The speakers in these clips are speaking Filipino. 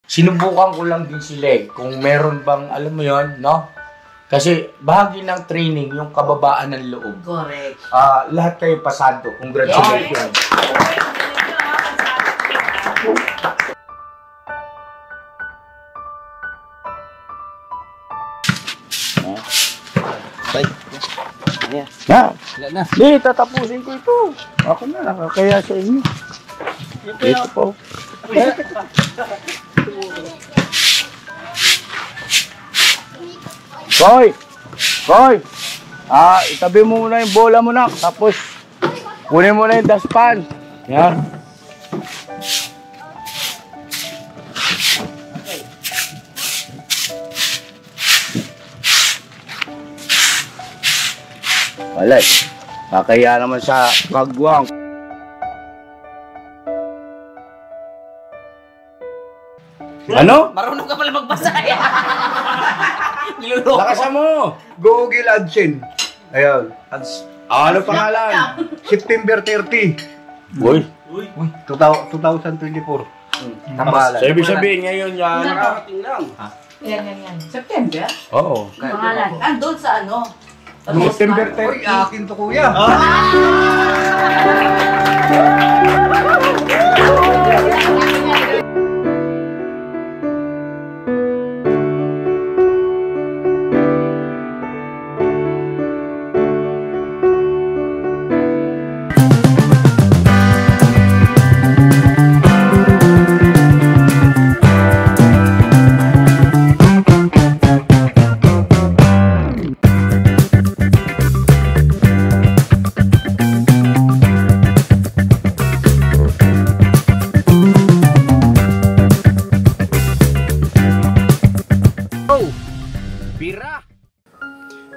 sinubukan ko lang din sila kung meron bang, alam mo yon, no? Kasi bahagi ng training, yung kababaan ng loob. Correct. Lahat kayo pasado. Congratulations. Na. Hindi, tatapusin ko ito. Ako na, kaya sa inyo. Ito po. Koy! Itabi mo muna yung bola mo na. Tapos, kunin mo na yung daspan. Yan. Walay. Nakaya naman sa kagwang. Ano? Marunong ka pala magbasa. Lakasan mo! Google AdSense. Ayun. Ano pangalan? September 30. Uy. 2024. Tambalan. So, ibig sabihin ngayon yan. Nakarating lang. Yan. September? Oo. Pangalan. Andun sa ano? September 30. Uy, akin to kuya.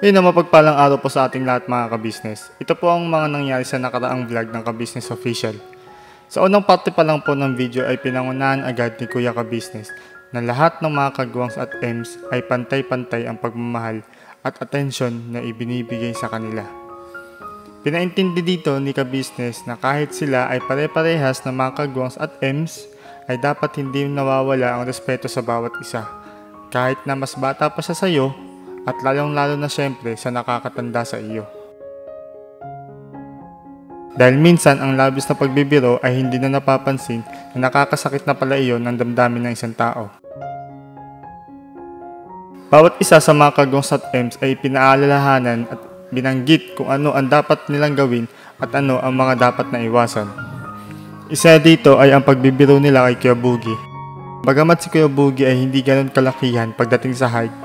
Yun na mapagpalang araw po sa ating lahat mga ka-business. Ito po ang mga nangyari sa nakaraang vlog ng Ka-Business Official. Sa unang parte pa lang po ng video ay pinangunahan agad ni Kuya Ka-Business na lahat ng mga kagwangs at EMS ay pantay-pantay ang pagmamahal at atensyon na ibinibigay sa kanila. Pinaintindi dito ni Ka-Business na kahit sila ay pare-parehas na mga kagwangs at EMS ay dapat hindi nawawala ang respeto sa bawat isa. Kahit na mas bata pa siya sa iyo, at lalong-lalo na syempre sa nakakatanda sa iyo. Dahil minsan ang labis na pagbibiro ay hindi na napapansin na nakakasakit na pala iyon ng damdamin ng isang tao. Bawat isa sa mga kagwangs at EMS ay pinaalalahanan at binanggit kung ano ang dapat nilang gawin at ano ang mga dapat na iwasan. Isa dito ay ang pagbibiro nila kay Kuya Boogie. Bagamat si Kuya Boogie ay hindi ganoon kalakihan pagdating sa height,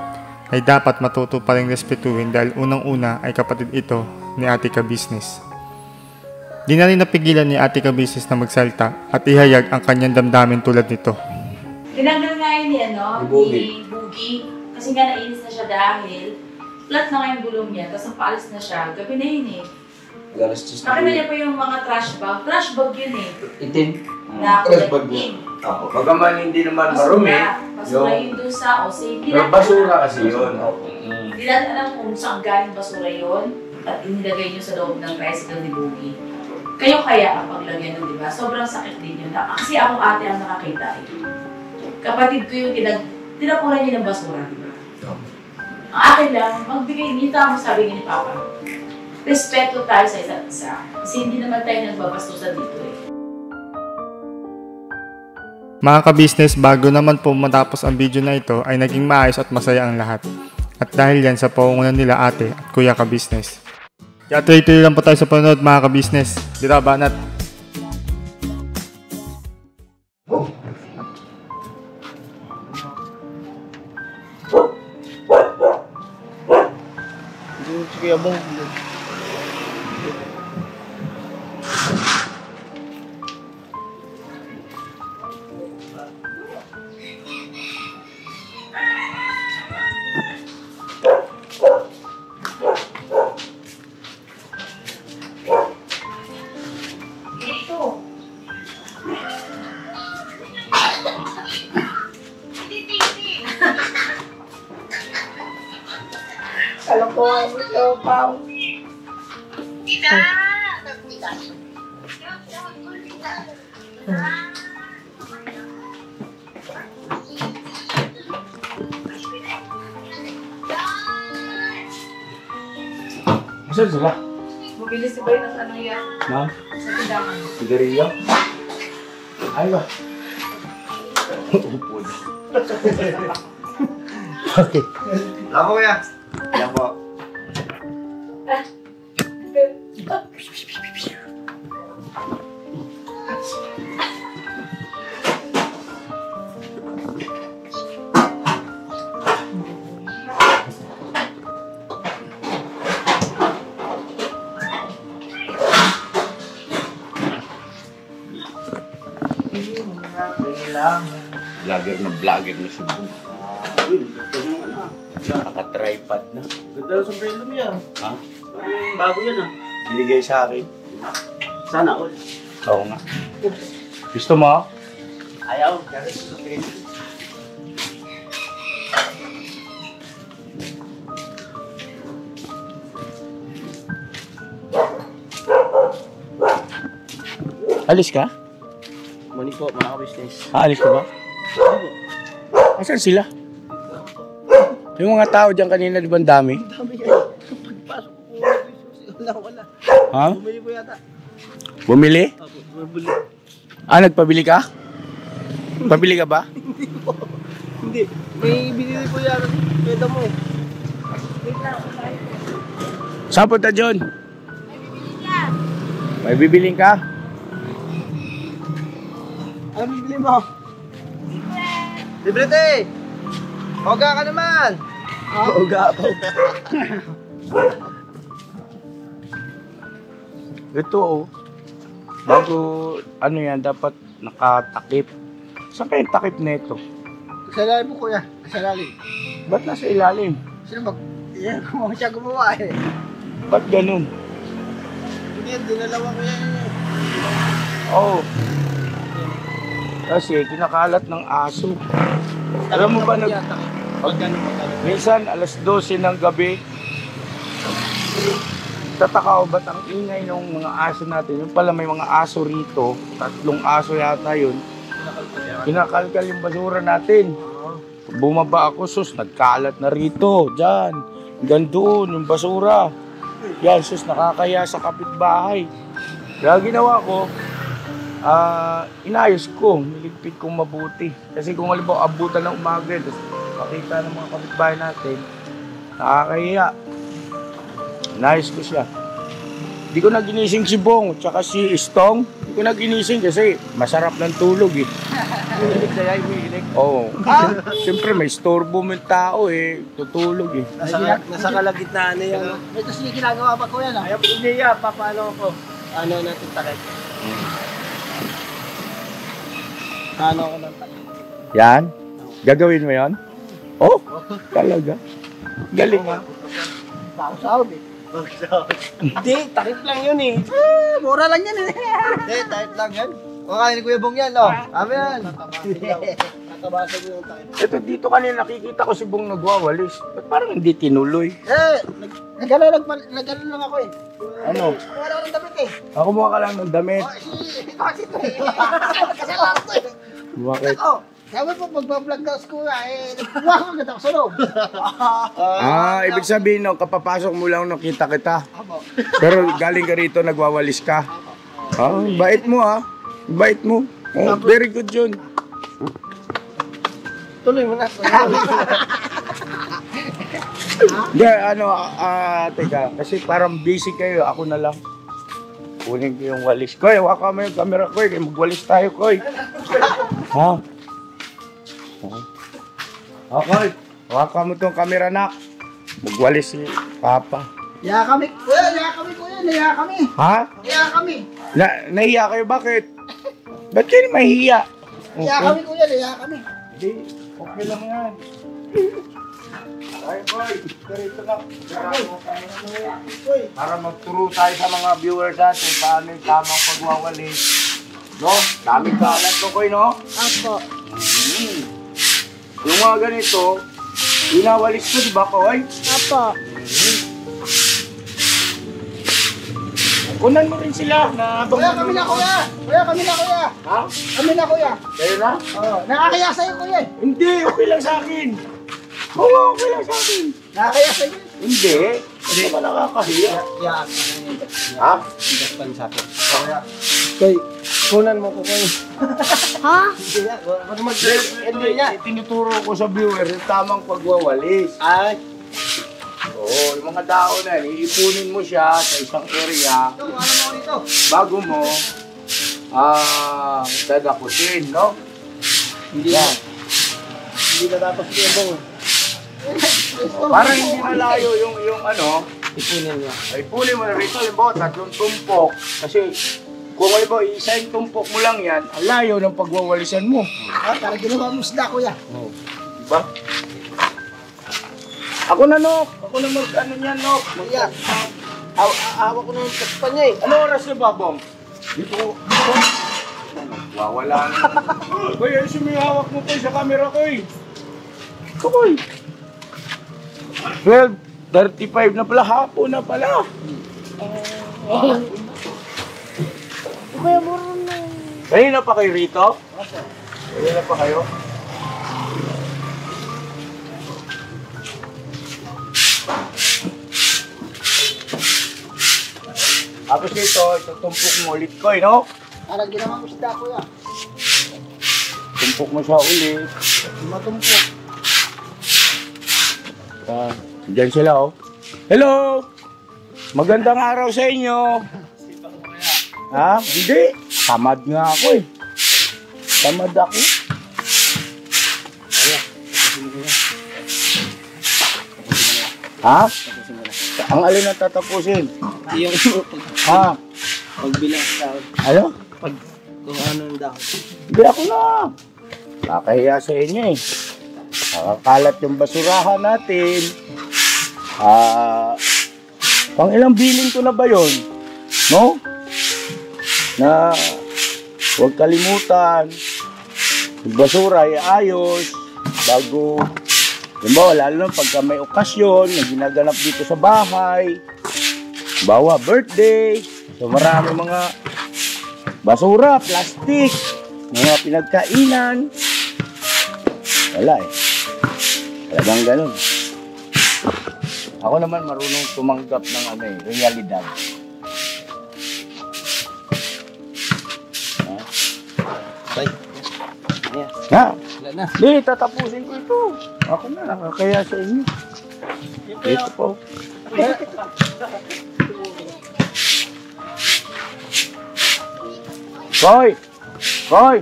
ay dapat matuto pa rin respetuhin dahil unang-una ay kapatid ito ni Ate Ka-Business. Di na rin napigilan ni Ate Ka-Business na magsalta at ihayag ang kanyang damdamin tulad nito. Tinanggal nga yun ni Boogie. Kasi nga nainis na siya dahil flat na nga yung gulong niya, tapos paalis na siya. Gabi na yun eh. Nakita niya pa yung mga trash bag. Trash bag yun eh. Itim. Na Trash bag yun. Bagaman hindi naman marumi. Basura yun doon sa OC. Pero basura kasi yun. Hindi natin alam kung saan galing basura yun at inilagay nyo sa loob ng tricycle ni Boogie. Kayo kaya ang paglagyan nun, di ba? Sobrang sakit din yun. Kasi akong ate ang nakakita eh. Kapatid ko yung tinapunan niya ng basura, di ba? Ang akin lang, magbigay, hindi tama sabi ni Papa. Respeto tayo sa isa't isa. Kasi hindi naman tayo nagbabastusan dito eh. Mga ka-business, bago naman po matapos ang video na ito ay naging maayos at masaya ang lahat. At dahil yan sa paungunan nila Ate at Kuya Ka-Business. Kaya tuloy-tuloy lang po tayo sa panonood mga ka-business. Dito, banat! Sige, abong. Kalokohan mo ito, Pao. Saan sila? Bumili si Boy ng ano yan, Ma'am? sa tindahan. Sigarilyo? Ay ba? Upo na. Okay. Lang po kuya. Lang po. Vlogger na si Bong. Naka-tripod na. Ganda ng sombrero mo yan. Ha? Bago yan ah. Binigay sa akin. Sana all. Oo nga. Gusto mo? Ayaw. Kasi sombrero. Alis ka? Muni po, mga business. Alis ka ba? Asan sila? Yung mga tao dyan kanina, di ba ang dami? Dami yan. Pagpasok ko, wala. Ha? Bumili po yata. Bumili? Opo, bumili. Ah, nagpabili ka? Pabili ka ba? Hindi. May binili po yata. Pwede mo. Saan punta, John? May bibiling ka? Ano bibili mo? Libre te! Hoga ka naman! Hoga ako. Ito oh. Bago, ano yan, dapat nakatakip. Saan kayong takip na ito? Kasalalim po kuya. Kasalalim. Ba't nasa ilalim? Sino mag... Yan, kung siya gumawa eh. Ba't ganun? Hindi yan, dinalawa ko yan. Oh. Kasi kinakalat ng aso. Alam mo ba minsan alas 12 ng gabi, tataka ko ba't ang ingay ng mga aso natin? Yung pala may mga aso rito, 3 aso yata yun. Kinakalkal yung basura natin. Bumaba ako, sus, nagkalat na rito, dyan. Hanggang doon, yung basura. Yan, sus, nakakaya sa kapitbahay. Kaya ginawa ko, inayos ko, niligpit kong mabuti. Kasi kung halimbawa abutan ng umaga, tapos makita ng mga kapitbahay natin, nakakahiya. Inayos ko siya. Hindi ko na ginising si Bong, tsaka si Stong. Hindi ko na ginising kasi masarap ng tulog eh. Umilig kaya, umilig. Oo. Siyempre may storbo mo yung tao eh, tutulog eh. Nasa kalagitnaan na yan. May kasi ginagawa pa ko yan ah. Ayaw, hindi yan, papaano ko. Ano natin takip. Ano ako ng takip. Yan? Gagawin mo yan? Oh, talaga. Galing ha. Sahod eh. Hindi, takip lang yun eh. Mura lang yan eh. Hindi, takip lang yan. Kakain ni Kuya Bong yan, oh. Kami yan. Natabasag yung takip. Ito dito kanina nakikita ko si Bong nagwawalis. Ba't parang hindi tinuloy? Nagano lang ako eh. Ano? Wala ako ng damit eh. Ako mukha ka lang ng damit. Ito kasi ito eh. Kasalanan ko eh. Bakit? Oh, sabi po magbablog daw sa kuya eh. Nagkuha ko agad ako sa loob. Ibig sabihin no, kapapasok mo lang nakita kita. Pero galing ka rito nagwawalis ka. Bait mo ha. Bait mo. Oh, very good yun. Tuloy mo na. Teka, kasi parang busy kayo, ako na lang. Kunin ko yung walis. Koy, hawakan mo yung camera, Koy. Magwalis tayo, Koy. Ha? Koy, hawakan mo tong camera, nak. Magwalis si Papa. Liya kami. Kuya, liya kami kuya. Liya kami. Ha? Liya kami. Nahiya kayo, bakit? Ba't kayo mahihiya? Liya kami kuya, liya kami. Hindi, okay lang yan. Ay, boy, dito na. Para magturo tayo sa mga viewers natin paano yung tamang pagwawalis. No? Daming kalat ko, Koy, no? Apo. Yung mga ganito, inawalis ko, di ba, Koy? Apo. Kunan mo rin sila na Kuya, kami na kuya. Kuya, kami na kuya. Ha? Kami na kuya. Kayo na? Oo, nakakaya sa'yo kuya. Hindi, okay lang sa akin. Oo, okay lang sa akin. Nakakaya sa'yo. Hindi. Hindi ba nakakahiya? Yeah. Ha? Daspan sa akin. Kay, kunan mo ko kayo. Ha? Hindi nga. Ano hindi niya. Tinuturo ko sa viewer yung tamang pagwawalis. Ay. Oo, yung mga dahon na yan, iipunin mo siya sa isang area Ito, ano mo dito? bago mo dadakutin, no? Hindi na. Hindi na tapos yung bong. Para hindi malayo yung ano, Ipunin niya. ay ipunin mo na rito, halimbawa, 3 tumpok. Kasi kung halimbawa, isa yung tumpok mo lang yan, ang layo ng pagwawalisan mo. Ah, talagang ginawa mo isda, kuya. Diba? Ako na, Nok. Ako na mag-ano niyan, Nok. Kuya. Awa ko na yung taspan niya eh. Ano oras na ba, Bong? Dito. Wawala na. Uy, ay sumihawak mo po sa camera ko eh. Ito ko eh. 12:35 na pala, hapon na pala. Kuya, meron na. Kanina pa kayo rito? Kanina pa kayo? Tapos ito tumpok mo ulit ko, no? Talagang ginawa mo isda, kuya. Tumpok mo siya ulit. Matumpok. Diyan sila, oh. Hello! Magandang araw sa inyo. Ha? Hindi. Tamad nga ako eh. Tamad ako. Ha? Ang alin ang tatapusin? Yung Ha? pagbilang sa Ano? kung ano yung dahon. Hindi ako na. Nakahiya sa inyo eh. Nakakalat yung basurahan natin. Pang ilang billing ko na ba yun? No? Na huwag kalimutan. Yung basura ay ayos. Bago, diba, lalo na pagka may okasyon na ginaganap dito sa bahay. Bawa birthday. So marami mga basura, plastic, mga pinagkainan. Wala eh. Talagang ganun. Ako naman marunong tumanggap ng ano eh, realidad. Tay. Yeah. Ha? Wala na. Di, tatapusin ko ito. Ako na, nakakaya sa inyo. Ito po. Roy! Roy!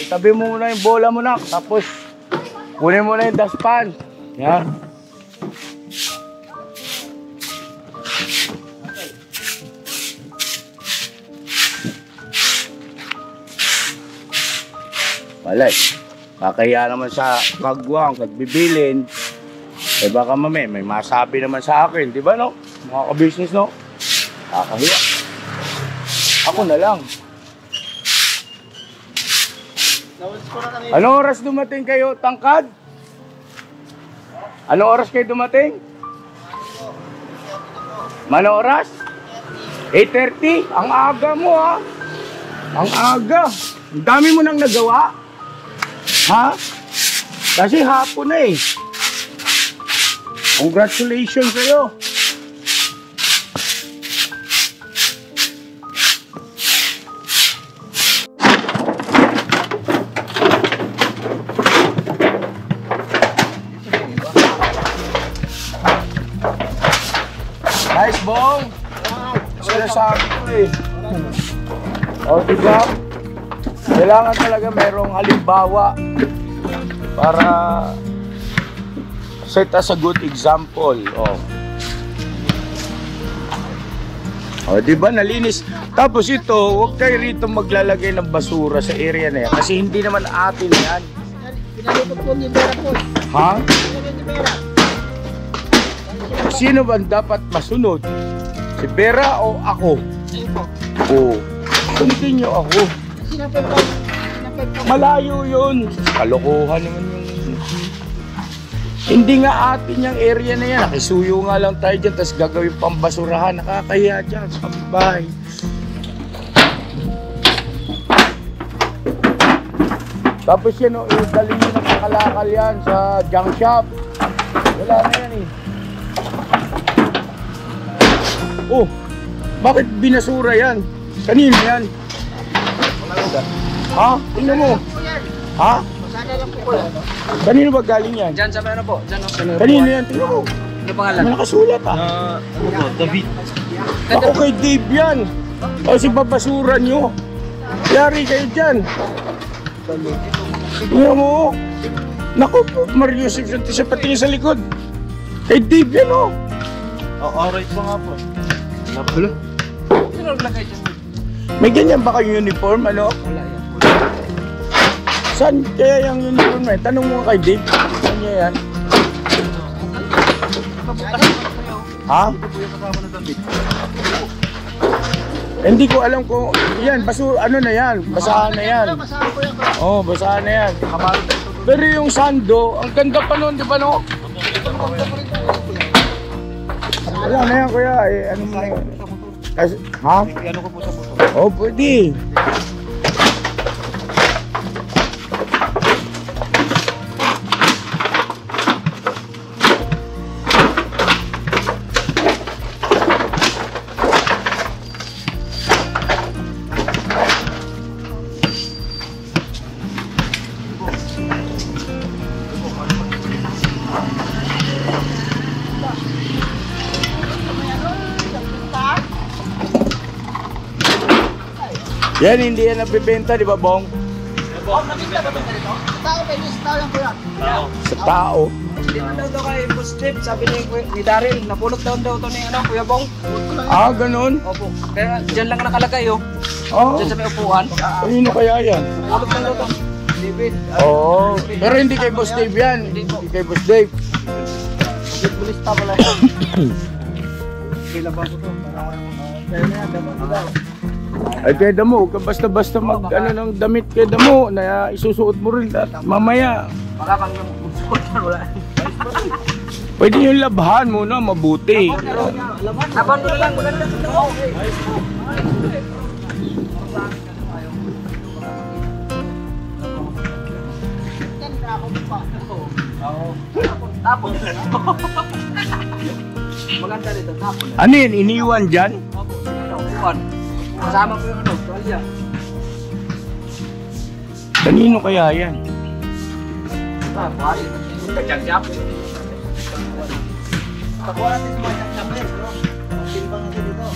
Itabi mo muna yung bola mo na, tapos kunin mo na yung dustpan. Yan. Wala eh. Kakaya naman sa kagwang, pagbibilin. Eh baka may masabi naman sa akin, di ba no? Mga ka-business no? Kakahiya. Ako na lang. Anong oras dumating kayo, tangkad? Anong oras kayo dumating? Anong oras? 8:30? Ang aga mo ha? Ang aga. Ang dami mo nang nagawa? Ha? Kasi hapon na eh. Congratulations sa'yo. Nice, Bong. Sinasabi ko eh. O, diba? Kailangan talaga merong halimbawa para set as a good example. O, diba? Nalinis. Tapos ito, huwag kayo rito maglalagay ng basura sa area na yan kasi hindi naman atin yan. Pinalipot ko ni Vera po. Ha? Pinalipot ni Vera. Sino ba dapat masunod? Si Vera o ako? Ayun po. Oo. Sundin niyo ako. Sinapay po. Malayo yun. Kalokohan naman yung... Hindi nga atin yung area na yan. Nakisuyo nga lang tayo dyan, tapos gagawin pang basurahan. Nakakahiya dyan sa kapitbahay. Tapos yan, dali nyo ng kalakal yan sa junk shop. Wala na yan eh. Oh, bakit binasura yan? Kanino yan? Ha? Tingnan mo. Ha? Kanino ba galing yan? Diyan sa ano po? Diyan o. Kanino yan? Tingnan mo. Ano pangalan? May nakasulat ah. David. Ako kay Dave yan. Kasi babasura nyo. Yari kayo dyan. Tingnan mo. Naku po, Mario Sipsante siya pati sa likod. Kay Dave yan oh. Alright pa nga po. Napalo. Sino naglagay dyan? May ganyan ba kayong uniform ano? Wala yan. Saan kaya yung uniform na? Tanong mo kay Dave. Saan niya yan? Ha? Hindi ko alam kung yan, ano na yan, basahan na yan. Oh, basahan na yan. Pero yung sando, ang ganda pa nun, di ba no? Wala na yan kuya, ano mo na yan? Ha? Ano ko po sa motor? Oh, pwede. Yan, hindi yan nabibenta, di ba, Bong? Sa tao. Dito daw kay Boss Steve, sabi ni Daryl, napulot daw to ni Kuya Bong. Ah, ganun? Opo. Kaya dyan lang nakalagay oh. Oh, Dyan sa may upuan. kanino kaya yan? Napulot lang daw to. David. Oo, pero hindi kay Boss Dave yan. Hindi kay Boss Dave. Bulista pala. Kailan ba ko to? Kaya na yan, dapat daw. Ay, kaya damo, huwag ka basta-basta mag, ano, ng damit kaya damo, na isusuot mo rin at mamaya. Baka pang suot na wala. Pwede yung labhan muna, mabuti. Laban mo na lang, maganda sa tao. Tapon. Maganda dito, tapon. Ano yun, iniwan dyan? Upuan. Kasama ko yung ano, tuwalya. Kanino kaya yan? Ah, buhay. Kajak-jak. Pakuha natin sa mga kajak-jak eh, bro. Silbang natin dito.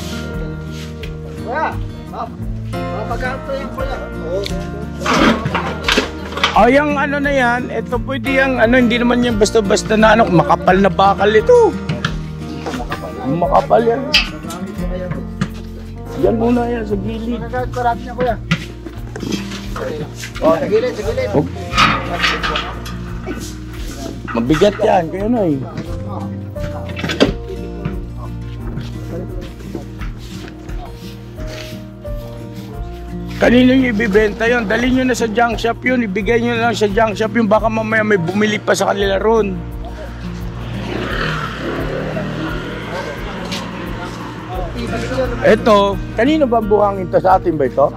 Kuya, ma'am. Mga pagkanto yan, kuya. O, yung ano na yan, ito pwede yung, ano, hindi naman yan basta-basta na, ano, makapal na bakal ito. Makapal yan. Yan muna yan, sa gilid. Nagkakarap niya, kuya. Oh, sa gilid, sa gilid. Oh. Mabigat yan, kaya na eh. Kanino nyo ibibenta yun? Dali nyo na sa junk shop yun, ibigay nyo na lang sa junk shop yun, baka mamaya may bumili pa sa kanila ron. Ito, kanino ba ang buhangin to? Sa atin ba ito?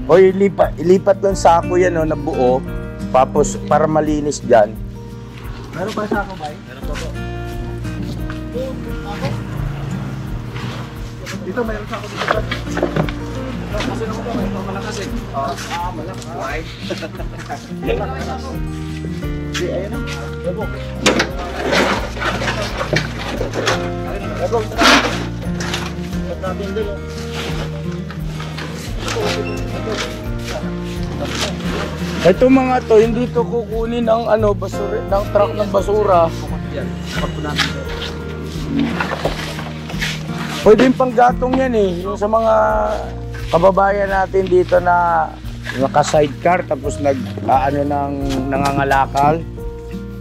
O ilipat lang sako yan o, na buo, tapos para malinis dyan. Meron pa sa ako, bay? Meron pa po. Dito, meron sa ako dito. Kasi naman po, may malakas eh. Malakas. Why? Di, ayun na. Labok. Labok, ba't natin din oh. Ito mga to, hindi to kukunin ng ano, basura, ng truck ng basura. Pwede yung panggatong yan eh, yung sa mga kababayan natin dito na naka-sidecar tapos ano ng nangangalakal.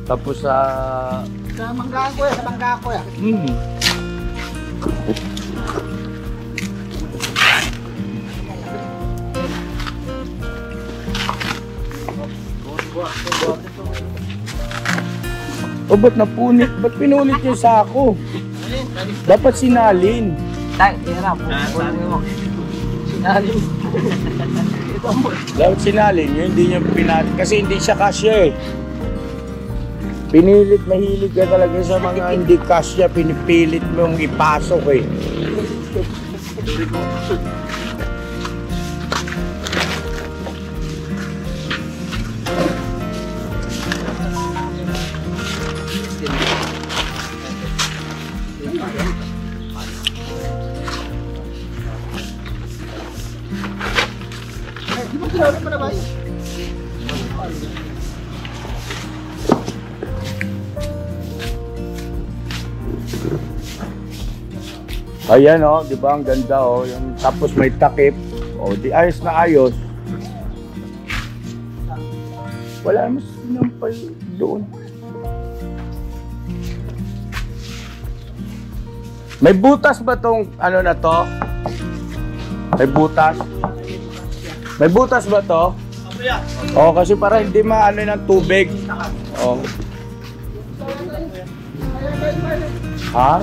Tapos Sa manggaan ko yan, sa manggaan ko yan. O ba't napunit? Ba't pinunit yung sako? Dapat sinalin. Tay, hirap. Sinalin. Dapat sinalin yun, hindi niya pinalit. Kasi hindi siya kasya eh. Pinilit, mahilig ka talaga sa mga hindi kasya, pinipilit mong ipasok eh. Ayan, oh, di ba? Ang ganda, oh. Yung, tapos may takip. Oh, di ayos na ayos. Wala mas sinampal doon. May butas ba tong ano na to? May butas? May butas ba to? Oh, kasi para hindi maano ng tubig. Oh. Ha?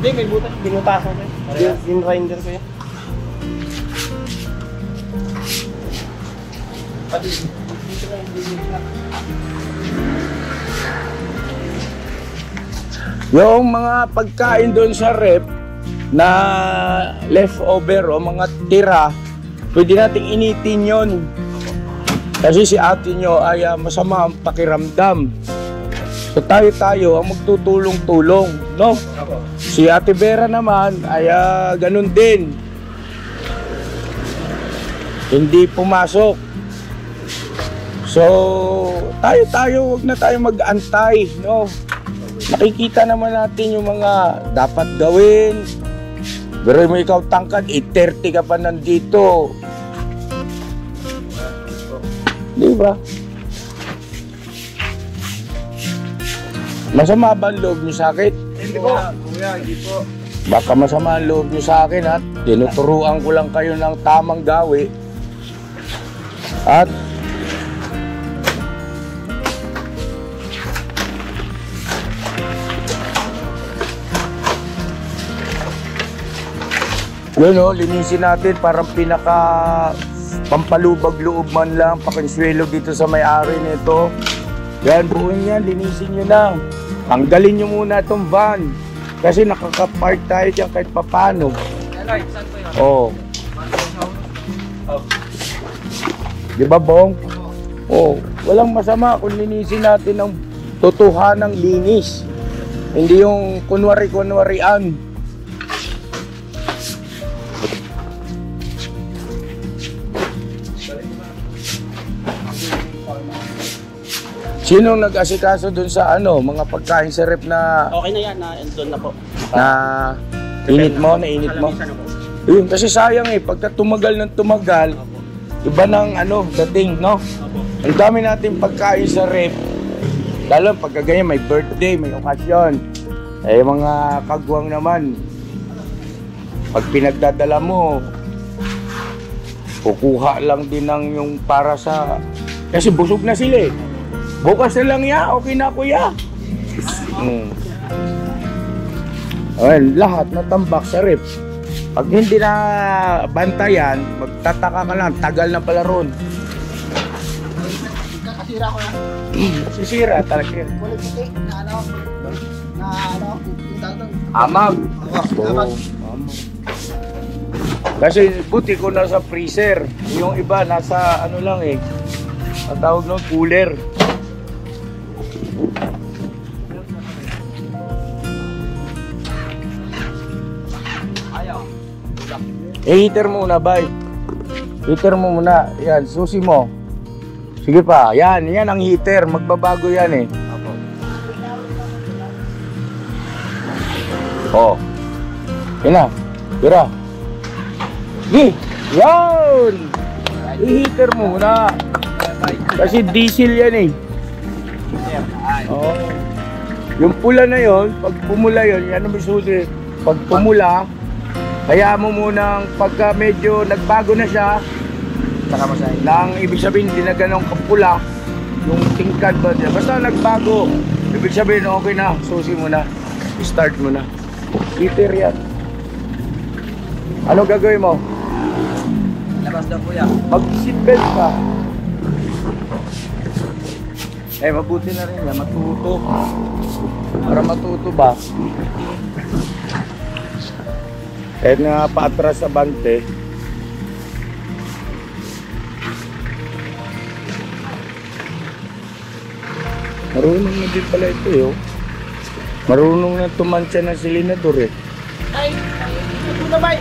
Hindi, may butas. Binutasan ko eh. Yung grinder ko eh. Yung mga pagkain doon sa rep na leftover o mga tira, pwede nating initin yon. Kasi si ate nyo ay masama ang pakiramdam. So tayo ang magtutulong-tulong, no? Si Ate Vera naman ay ganun din. Hindi pumasok. So tayo wag na tayo mag-antay, no? Nakikita naman natin yung mga dapat gawin. Pero mo ikaw tangkad, 8:30 ka pa nandito. Di ba? Masama ba ang loob niyo sa akin? Hindi po. Kuya, hindi po. Baka masama ang loob niyo sa akin at tinuturuan ko lang kayo ng tamang gawi. At yun o, linisin natin parang pinaka pampalubag loob man lang, pakinsuelo dito sa may-ari nito. Yan, buuin yan, linisin nyo na. Tanggalin nyo muna itong van. Kasi nakaka-park tayo dyan kahit papano. Oo. Di ba, Bong? Oo. Walang masama kung linisin natin ng totohanang linis. Hindi yung kunwari-kunwarian. Sino nag-asikaso dun sa ano, mga pagkain sa rep na Okay na yan, doon na po. na init mo, Yun, kasi sayang eh, pagka tumagal ng tumagal, iba ng ano, dating, no? Ang dami natin pagkain sa rep, lalo pagka ganyan, may birthday, may okasyon. Eh, mga kagwang naman, pag pinagdadala mo, kukuha lang din ng yung para sa, kasi busog na sila eh. Bukas na lang ya, okay na kuya. Ayun, lahat natambak sa rep. Pag hindi na bantayan, magtataka ka lang, tagal na pala ron. Kakasira ko yan. Sisira talaga yun. Kulay puti na ano, yung tatang. Amag. Amag. Kasi buti ko nasa freezer. Yung iba nasa ano lang eh. Ang tawag nun, cooler. Heater muna, bay. Heater mo muna. Yan, susi mo. Sige pa. Yan ang heater. Magbabago yan eh. Oh. Yan na. Tira. Sige. Yan. I-heater mo muna. Kasi diesel yan eh. Oh. Yung pula na yon, pag pumula yon, yan ang susi. Pag pumula, kaya mo munang pagka medyo nagbago na siya, nang ibig sabihin hindi na ganun kapula yung tingkad ba niya. Basta nagbago, ibig sabihin okay na, susi mo na, start mo na. Heater yan. Ano gagawin mo? Labas daw kuya. Mag-seatbelt ka. Eh mabuti na rin yan, matuto. Para matuto ba? Kahit nga paatras sa bante. Marunong na din pala ito eh. Oh. Marunong na tumansya ng silinador eh. Ay, ito na ba?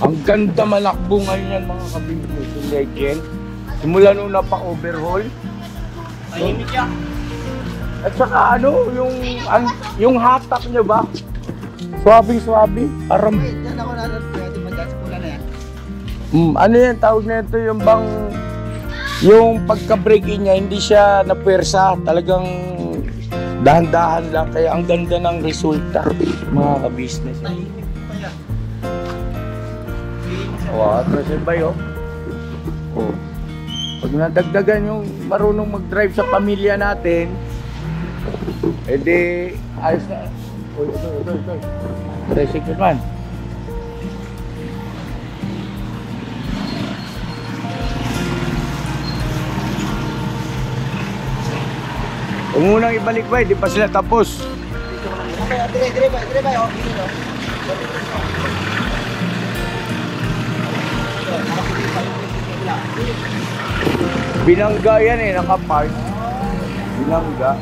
Ang ganda malakbo ngayon yan mga kabibig. Yung legend. Simula nung napa-overhaul. Tahimik yan. At saka ano, yung hatak nyo ba? Swabe-swabe. Parang, Wait, yan ako nalang pwede mag-gas pula na yan. ano yan, tawag na ito yung bang, yung pagka-break-in niya, hindi siya napwersa. Talagang dahan-dahan lang. Kaya ang ganda ng resulta, mga ka-business. Tahimik pa yan. Wow, atras ba yun? Oh. Pag nadagdagan yung marunong mag-drive sa pamilya natin, edi ayos na. Ito. Tricycle man. Huwag munang ibalik ba, di pa sila tapos. Dire ba? Okay, no? Binangga yan eh, nakapark. Binangga.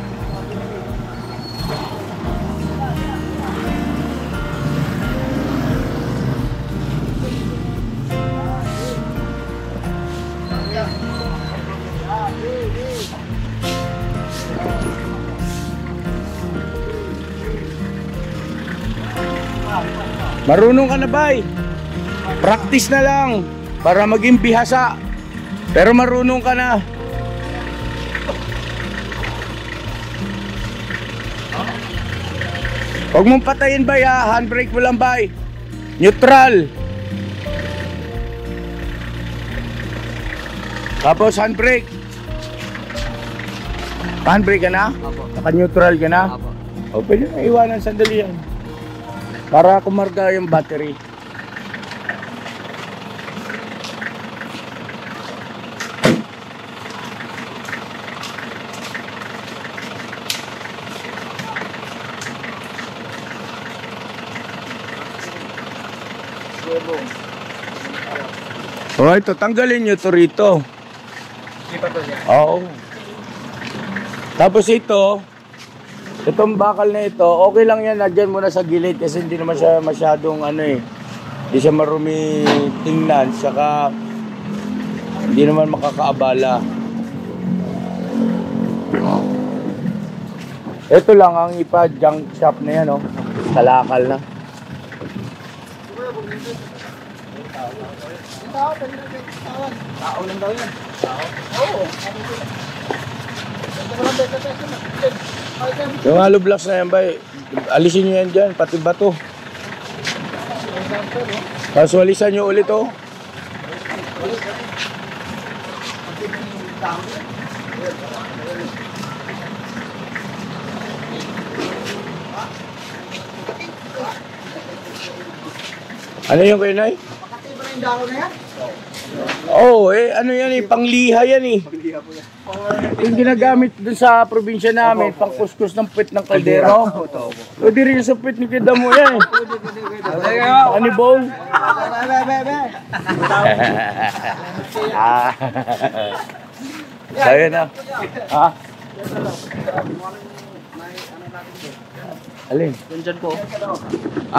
Marunong ka na ba? Practice na lang para maging bihasa. Pero marunong ka na. Huwag mong patayin bay ha. Handbrake mo lang bay. Neutral. Tapos handbrake. Handbrake ka na? Naka-neutral ka na? O pwede na iwanan sandali yan. Para kumarga yung battery. O ito, tanggalin nyo to rito. Oo. Tapos ito, itong bakal na ito, okay lang yan, nagyan muna sa gilid kasi hindi naman siya masyadong ano eh. Hindi siya marumi tingnan, saka hindi naman makakaabala. Ito lang ang ipa-junk shop na yan, oh. Kalakal na. Tao lang daw yan. Oo. Yung hollow blocks na yan ba, alisin nyo yan dyan, pati bato. Tapos walisan nyo ulit, oh. Ano yung kayo, Nay? Makati ba yung dahon na yan? Oo, ano yan eh, pangliha yan eh. Yung ginagamit dun sa probinsya namin, pang kuskus ng puwet ng kaldero. O di rin sa puwet ni Kidamo yan eh. Ano bong? Sayo na. Ha? Alin? Diyan po.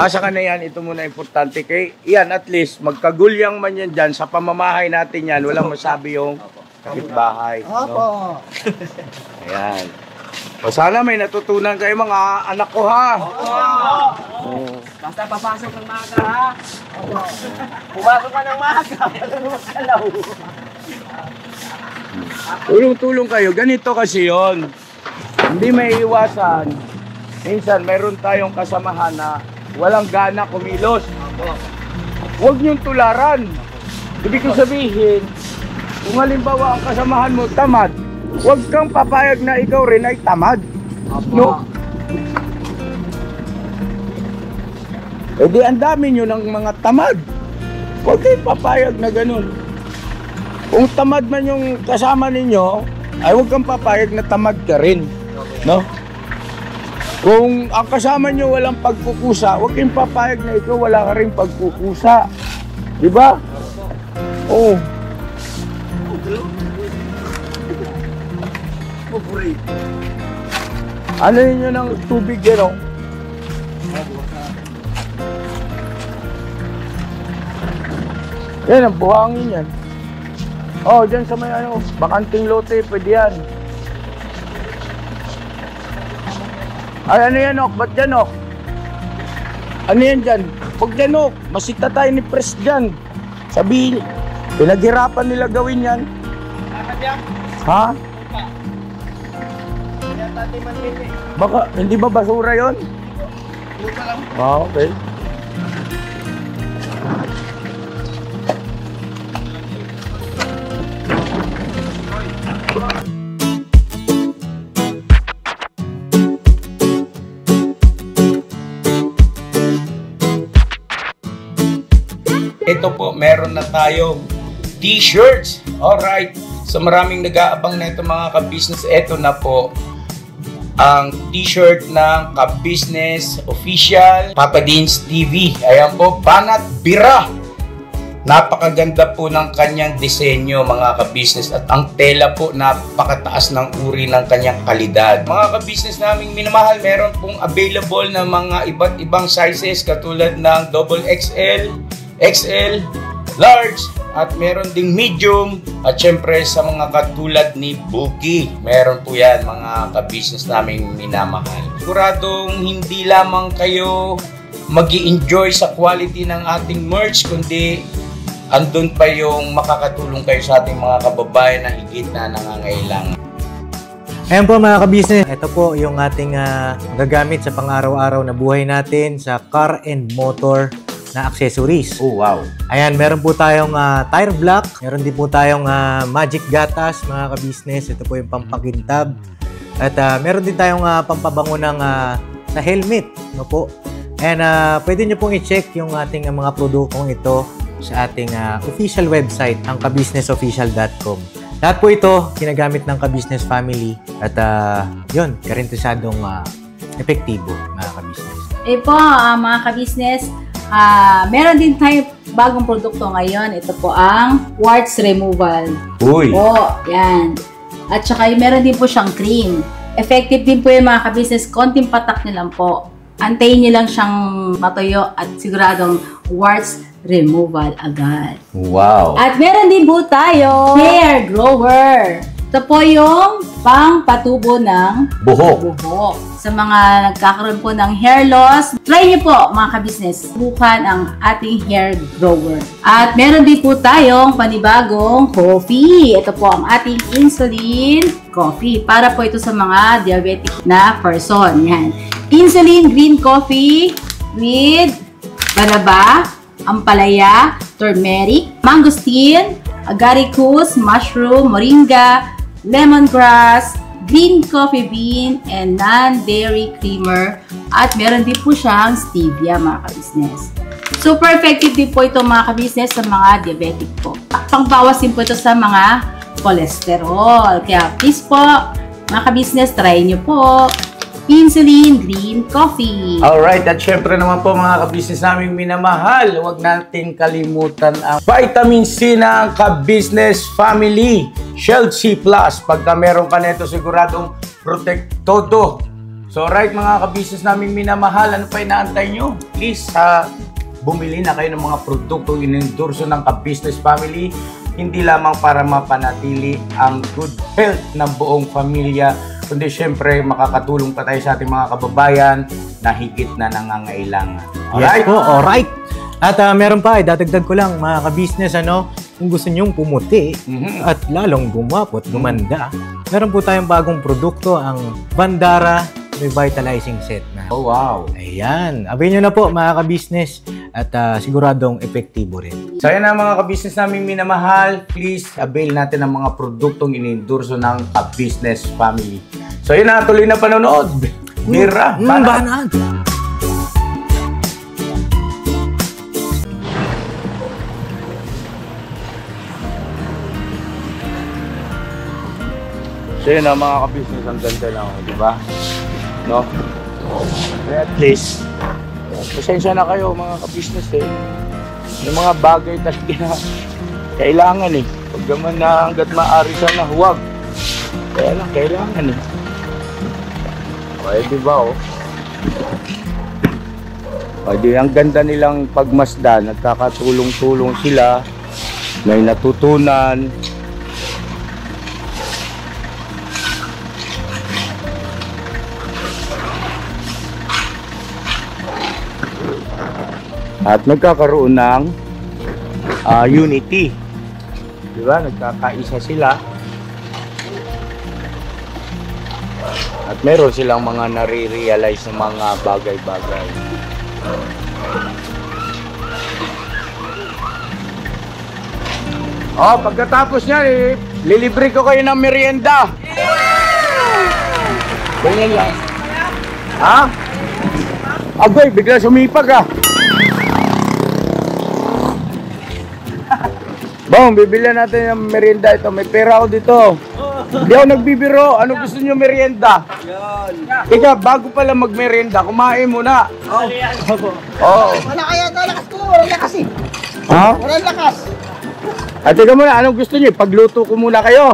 Saka na yan, ito muna importante. Kay yan, at least, magkagulyang man yan dyan, sa pamamahay natin yan, walang masabi yung kapitbahay. No? Ayan. O sana may natutunan kayo mga anak ko ha. Oo. Basta papasok ng maga ha. Pumasok ka ng maga. Magkalaw. Tulong-tulong kayo. Ganito kasi yon. Hindi may iwasan. Minsan, mayroon tayong kasamahan na walang gana kumilos. Huwag niyong tularan. Ibig ko sabihin, kung halimbawa ang kasamahan mo tamad, huwag kang papayag na ikaw rin ay tamad. No? E di ang dami nyo ng mga tamad. Huwag kayong papayag na ganun. Kung tamad man yung kasama ninyo, ay huwag kang papayag na tamad ka rin. No? Kung ang kasama nyo walang pagkukusa, huwag kayong papayag na ikaw wala ka rin pagkukusa. Diba? Oo. Ano yun yun ng tubig yan, oh? Yan, ang buhangin yan. Oh, dyan sa may ano, bakanting lote, pwede yan. Ay, ano yan, ok? Ba't dyan, ok? Ano yan dyan? Huwag dyan, ok. Masita tayo ni Pres dyan. Sabihin, pinaghirapan nila gawin yan. Ha? Baka, hindi ba basura yon? Ah, okay. Ito po, meron na tayong t-shirts. Alright. So maraming nag-aabang na ito mga ka-business. Ito na po ang t-shirt ng ka-business official Papa Dean's TV. Ayan po, Banat Bira. Napakaganda po ng kanyang disenyo mga ka-business. At ang tela po, napakataas ng uri ng kanyang kalidad. Mga ka-business naming minamahal, meron pong available na mga iba't ibang sizes katulad ng XXL, XL, large, at meron ding medium, at syempre sa mga katulad ni Boogie, meron po yan mga ka-business naming minamahal. Siguradong hindi lamang kayo mag-i-enjoy sa quality ng ating merch, kundi andun pa yung makakatulong kayo sa ating mga kababayan na higit na nangangailangan. Ayan po mga ka-business, ito po yung ating gagamit sa pang-araw-araw na buhay natin sa car and motor na accessories. Oh, wow. Ayan, meron po tayong tire block, meron din po tayong magic gatas mga ka-business. Ito po yung pampakintab. At meron din tayong pampabango ng sa helmet, no po. And pwede nyo pong i-check yung ating mga produktong ito sa ating official website, ang kabusinessofficial.com. Lahat po ito ginagamit ng ka-business family at yun, karintisadong epektibo mga ka-business. Eh po, mga ka-business, meron din tayo bagong produkto ngayon. Ito po ang warts removal. Uy! Po, yan. At saka meron din po siyang cream. Effective din po yung mga ka-business. Konting patak nyo lang po. Antayin nyo lang siyang matuyo at siguradong warts removal agad. Wow! At meron din po tayo hair grower. Ito po yung pang-patubo ng buhok. Sa mga nagkakaroon po ng hair loss, try niyo po mga ka-business. Subukan ang ating hair grower. At meron din po tayong panibagong coffee. Ito po ang ating insulin coffee. Para po ito sa mga diabetic na person. Yan. Insulin green coffee with banaba, ampalaya, turmeric, mangosteen, agaricus, mushroom, moringa, lemongrass, green coffee bean, and non-dairy creamer. At meron din po siyang stevia mga ka-business. Super effective din po ito mga ka-business sa mga diabetic po. Pangbawas din po ito sa mga cholesterol. Kaya please po, mga ka-business, try nyo po. Insulin Green Coffee. Alright, at syempre naman po mga ka-business naming minamahal, huwag nating kalimutan ang vitamin C ng ka-business family, Shield C+. Pagka meron ka nito, siguradong protect todo. So alright mga ka-business naming minamahal, ano pa inaantay nyo? Please, bumili na kayo ng mga produktong inendorso ng ka-business family, hindi lamang para mapanatili ang good health ng buong pamilya, kundi syempre makakatulong pa tayo sa ating mga kababayan na higit na nangangailangan. Alright? Yes po, alright. At meron pa, dadagdag ko lang mga ka-business, kung gusto nyong pumuti at lalong gumapot, gumanda, meron po tayong bagong produkto, ang Bandara Revitalizing Set na. Oh, wow. Ayan. Abay nyo na po mga ka-business at siguradong epektibo rin. So yan na mga ka-business namin minamahal, please avail natin ang mga produktong inendorso ng ka-business family. So yun na, tuloy na panonood. Mira, Banat. So yun mga ka-business, ang ganda lang, di ba? No? Kaya at least, pasensya na kayo mga ka-business eh. Yung mga bagay talaga na kailangan eh. Huwag naman na hanggat maaari sana huwag. Kaya lang, kailangan eh. Okay, di ba oh? Okay, ang ganda nilang pagmasdan, nagkakatulong-tulong sila, may natutunan. At nagkakaroon ng unity. Di ba? Nagkakaisa sila. At meron silang mga nare-realize ng mga bagay-bagay. Oh, pagkatapos niya, lilibre ko kayo ng merienda. Ganyan lang. Ha? Agoy, bigla sumipag ah. Bong, bibilihan natin yung merienda ito. May pera ako dito. Hindi ako nagbibiro. Ano gusto nyo merienda? Ika, bago pala mag-merienda, kumain muna. Oo. Wala kaya ito, lakas ko. Walang lakas eh. Ha? Walang lakas. At teka muna, anong gusto nyo? Pagluto ko muna kayo.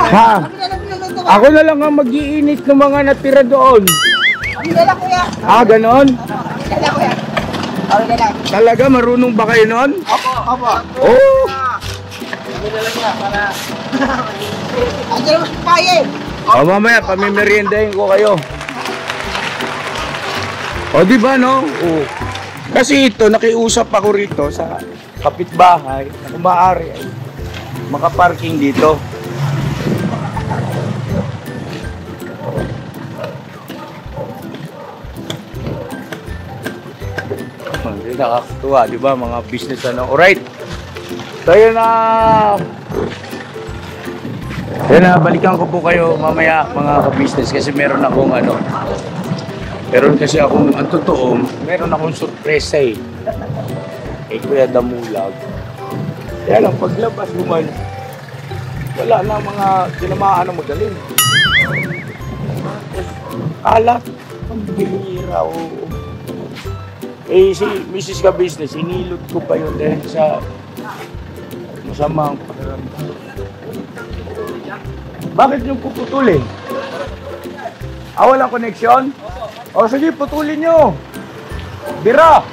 Ha? Ako na lang ang mag-iinit ng mga natira doon. Ang dala kuya. Ah, ganon? Dala kuya. Ang dala. Talaga, marunong ba kayo nun? Opo, opo. Oo. Ang dala niya para... Ang dala mas papayin. O mamaya, pamimeriendahin ko kayo. O di ba no? Oo. Kasi ito, nakiusap ako rito sa kapitbahay na kung maaari ay makaparking dito. Hindi nakakatuwa, di ba mga business ano? Alright. So yun na. Yan na, balikan ko po kayo mamaya mga ka-business kasi meron akong ano. Meron kasi akong, ang totoo, meron akong sorpresa eh. Kay Kuya Damulag. Kaya lang paglabas naman, wala na mga tinamaan na magaling. Alat, ang bihira o. Eh si Mrs. Ka-business, inilot ko pa yun dahil sa masamang pakiramdam. Bakit nyo puputulin? Walang koneksyon? O sige, putulin nyo. Bira!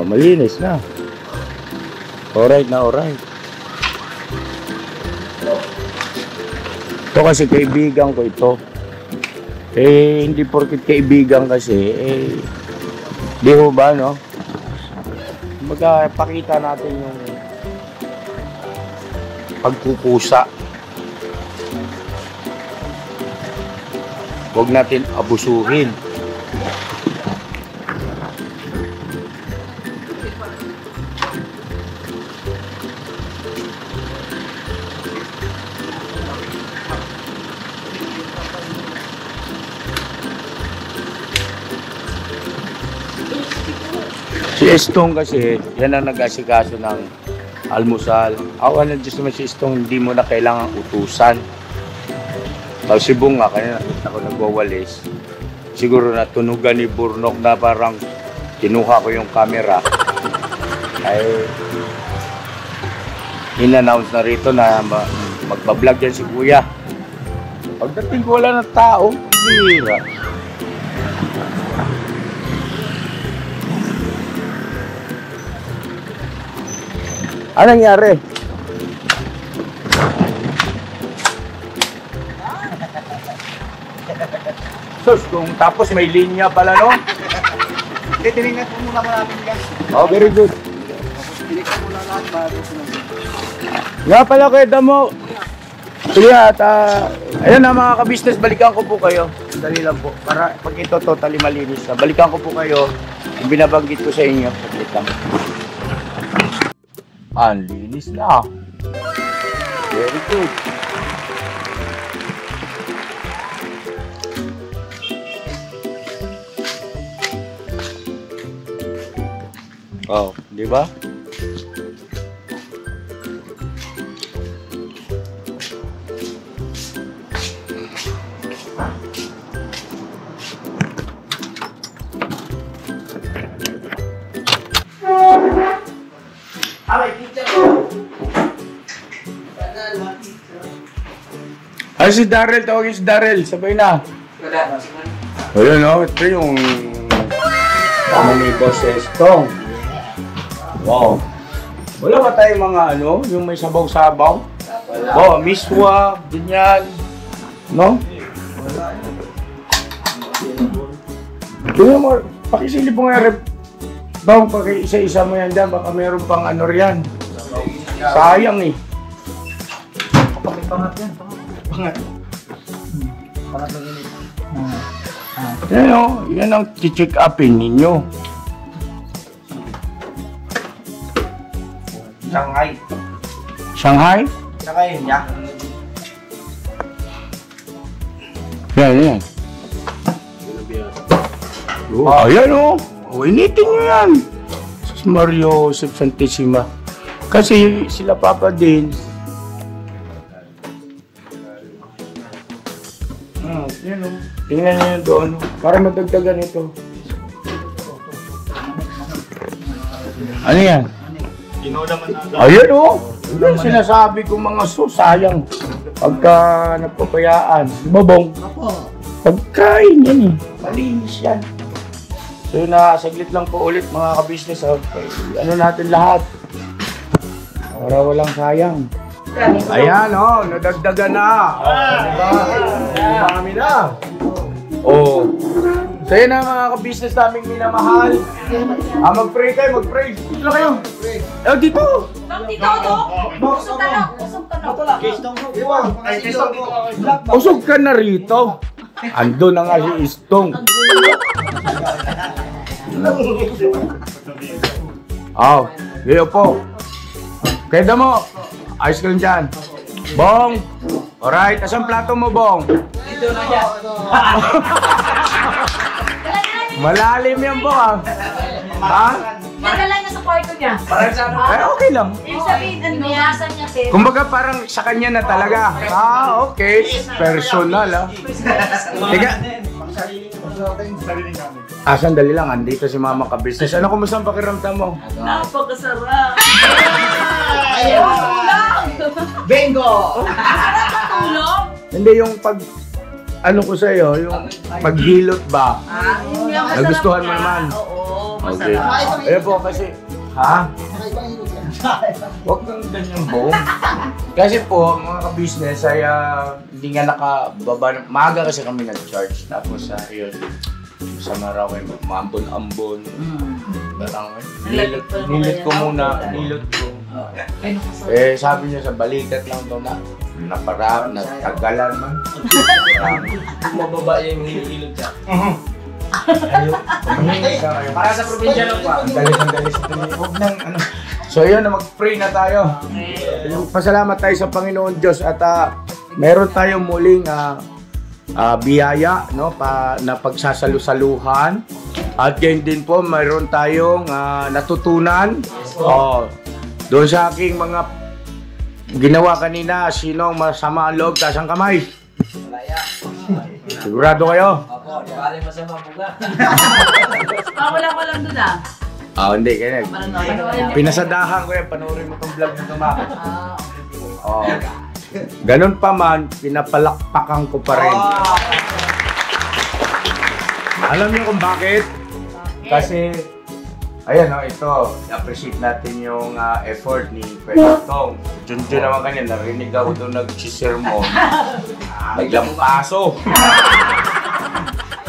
Malinis na. Alright na, alright. Ito kasi kaibigan ko ito. Hindi porkit kaibigan kasi, di ho ba, no? Magpakita natin yung pagkukusa. Huwag natin abusuhin. Si Estong kasi, yan ang nag-asikaso ng almusal. Awan ng Diyos naman si Estong, hindi mo na kailangan utusan. Tapos si Bong nga, kaya nakita ko nagwawalis. Siguro natunugan ni Burnok na parang kinuha ko yung camera. Ay, in-announce na rito na magbablog yan si Kuya. Pagdating ko wala ng tao, bira. Ano nangyari? Sus, kung tapos may linya pala, no? Titingnan po muna natin yan. Oh, very good. Titingnan muna lahat bago sunod. Nga pala kayo, Damo. Sige at, ayun na mga ka-business, balikan ko po kayo. Dali lang po. Para pag ito totally malinis na. Balikan ko po kayo. Yung binabanggit ko sa inyo. Saglit lang. Ang linis na. Very good. Oh, di ba? Ay, si Daryl, tawagin si Daryl. Sabay na. Ayun, no? Ito yung... Ano ni Boss Estong. Wow. Wala ba tayong mga ano, yung may sabaw-sabaw? Oh, miswa, ganyan. No? Tingnan mo, pakisilip mo nga rep. Bang, paki-isa-isa mo yan dyan, baka meron pang ano riyan. Sayang eh. Pangat yan. Pangat. Pangat ng init. Yan o, yan ang check upin ninyo. Shanghai. Shanghai? Shanghai yun niya. Yan. Oh, yan o. Oh, initin nyo yan. Si Mario Joseph Santissima. Kasi sila Papa din. Yan o. Tingnan nyo yun doon. Para madagdagan ito. Ano yan? Ayan o. Yan sinasabi ko mga sayang. Pagka nagpapayaan. Babong. Pagkain yan eh. Malinis yan. So yun na, saglit lang po ulit mga ka-business. Ano natin lahat. Para walang sayang. Ayan o, nadagdagan na. Diba? Marami na. Oh. So yun na mga ka-business naming minamahal. Mag-pray kayo, mag-pray. Dito na kayo. Dito. Usog ka na rito. Ando na nga si Istong. Oh, gayo po. Kaya mo, ayos ka lang dyan. Bong! Alright, asan plato mo, Bong? Dito na yan. Malalim yan, Bong, ha? Nadala niya sa kwarto niya. Eh, okay lang. Ibig sabihin, niyasan niya sir. Kumbaga parang sa kanya na talaga. Okay. Personal, Teka. Sandali lang. Andito si Mama ka-business. Ano, kumusta ang pakiramdam mo? Napakasarap. Bingo! Tulong? Hindi, yung pag... Ano ko sa'yo, yung paghilot ba? Nagustuhan mo naman? Oo, Okay. masarap. Ayun po kasi... Ha? Huwag kang ganyan, Bo. Kasi po, mga ka-business ay hindi nga nakababa. Maaga kasi kami nag-charge. Tapos yun, sama raw kayo mag-ambon-ambon. Barang, nilot ko muna. Nilot ko. Sabi niya sa balikat lang daw na natagalan man. Mababa yung hinihilot siya. Para sa probinsya lang pa. Ang galis sa tingin. Huwag nang ano. So yun, mag-pray na tayo. Pasalamat tayo sa Panginoon Diyos at meron tayong muling biyaya, no, na pagsasalu-saluhan. At gayon din po, meron tayong natutunan. Doon sa aking mga ginawa kanina, sinong masama ang loob, taas ang kamay. Sigurado kayo? Opo, bali masama buga. Wala ko lang doon Hindi, kaya pinasadahan ko yan, panoorin mo itong vlog na tumakot. Ganun pa man, pinapalakpakan ko pa rin. Alam niyo kung bakit? Kasi, ayan ito, appreciate natin yung effort ni Kuya Tong. Junjun naman kanya, narinig ako doon nag-sermon. Naglampaso.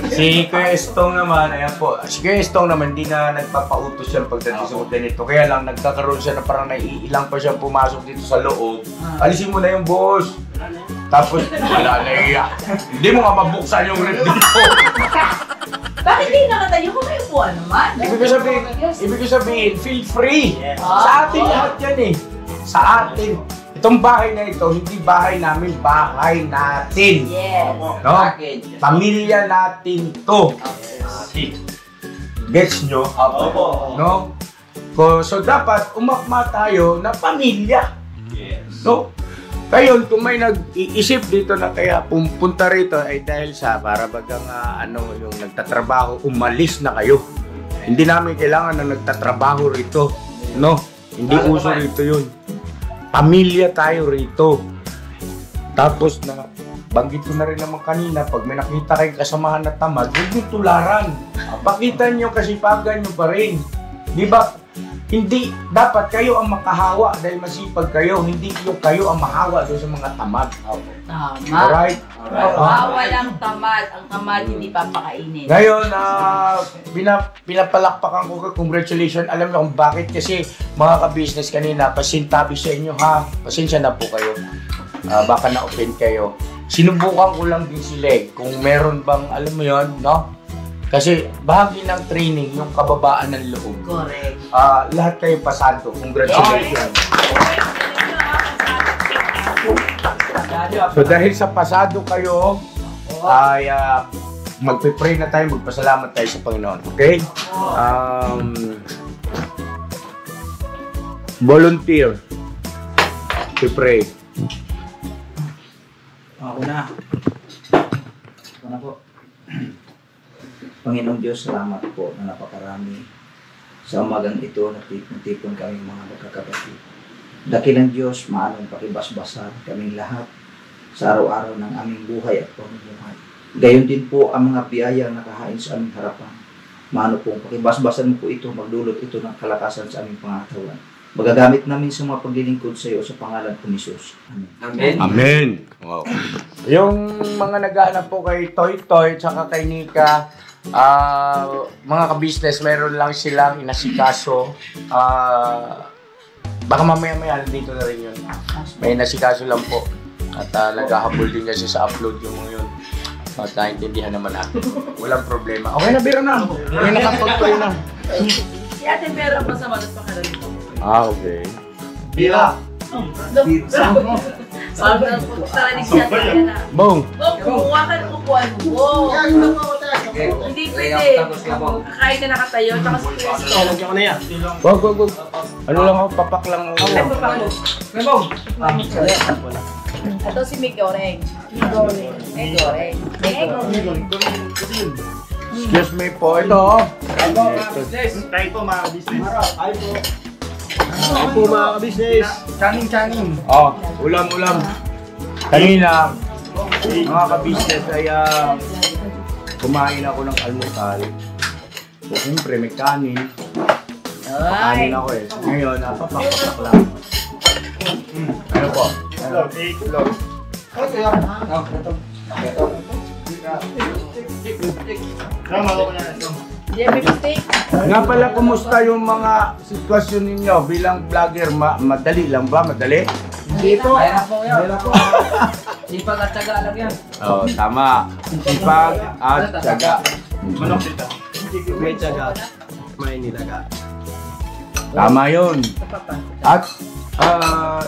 Si Kuya Estong naman, ayan po. Si Kuya Estong naman, hindi na nagpapautos yan pagdating sa nito. Kaya lang, nagkakaroon siya na parang naiilang pa siya pumasok dito sa loob. Alisin mo na yung boss. Tapos, wala na iya. Hindi mo nga mabuksan yung rep dito. Bakit hindi nakatayo kung may upuan naman? Ibig ko sabihin, feel free. Sa atin lahat yan eh. Sa atin. Itong bahay na ito, hindi bahay namin, bahay natin. Yes. No? Pamilya natin to. Gets nyo? No? So dapat umakma tayo na pamilya. No? Kayon, kung may nag-iisip dito na kaya pumunta rito ay dahil sa para bagang yung nagtatrabaho, umalis na kayo. Hindi namin kailangan na nagtatrabaho rito. No? Hindi uso rito yun. Pamilya tayo rito. Tapos na banggit ko na rin naman kanina, pag may nakita kayong kasamahan na tamad, huwag niyo tularan. Pakita niyo kasipagan niyo pa rin. Di ba? Hindi, dapat kayo ang makahawa dahil masipag kayo, hindi yung kayo ang mahawa doon sa mga tamad. Tama. Alright? Bawal ang tamad. Ang tamad hindi papakainin. Ngayon, pinapalakpakan ko, congratulations. Alam niyo kung bakit? Kasi mga ka-business kanina, pasintabi sa inyo ha. Pasensya na po kayo. Baka na-offend kayo. Sinubukan ko lang din sila kung meron bang, alam mo yon, no? Kasi bahagi ng training, yung kababaan ng loob. Correct. Lahat kayo pasado. Congratulations. So dahil sa pasado kayo, ay magpe-pray na tayo, magpasalamat tayo sa Panginoon. Okay? Volunteer to pray. Ako na. Ako na po. Panginoong Diyos, salamat po na napakarami. Sa umagang ito, natipon kami mga magkakapatid. Dakilang Diyos, maanong pakibasbasan kaming lahat sa araw-araw ng aming buhay at pamumuhay. Gayon din po ang mga biyayang nakahain sa aming harapan. Maano pong pakibasbasan mo po ito, magdulot ito ng kalakasan sa aming pangatawan. Magagamit namin sa mga paglilingkod sa iyo sa pangalan ko ni Jesus. Amen. Amen. Wow. Yung mga naghahanap po kay Toy Toy at kay Nika, mga ka-business, mayroon lang silang inasikaso. Baka mamaya-maya dito na rin yun. May inasikaso lang po. At naghahabol din kasi sa upload yung mga yun. At naintindihan naman natin. Walang problema. Okay na, biro na. Okay, nakapag-play na. Si Ate Vera masama na pakiramdam. Okay. Bira! Sabi na po, taranig siya na. Bong! Bong, kumuha ka ng upuan mo. Hindi pwede. Kakain ka nakatayo, tsaka si Cristo. Lagyan ko na yan. Wag. Ano lang ako, papak lang ako. Ay, papalo. Ito si Mick Goreng. Mick Goreng. Excuse me po, ito. Tayo po mga business. Ay po mga ka-business. Chaning. Ulam. Kanina, mga ka-business ay kumain ako ng almusal. So, siyempre, may kanin. Kanin ako eh. Ngayon, napapak lang. Ano po? Itlog. Tama ko na ito. Nga pala, kumusta yung mga sitwasyon ninyo bilang vlogger? Madali lang ba? Madali? Hindi po. Sipag at tsaga lang yan. Oo, tama. Sipag at tsaga. Manok dito. May tsaga. May nilaga. Tama yun. At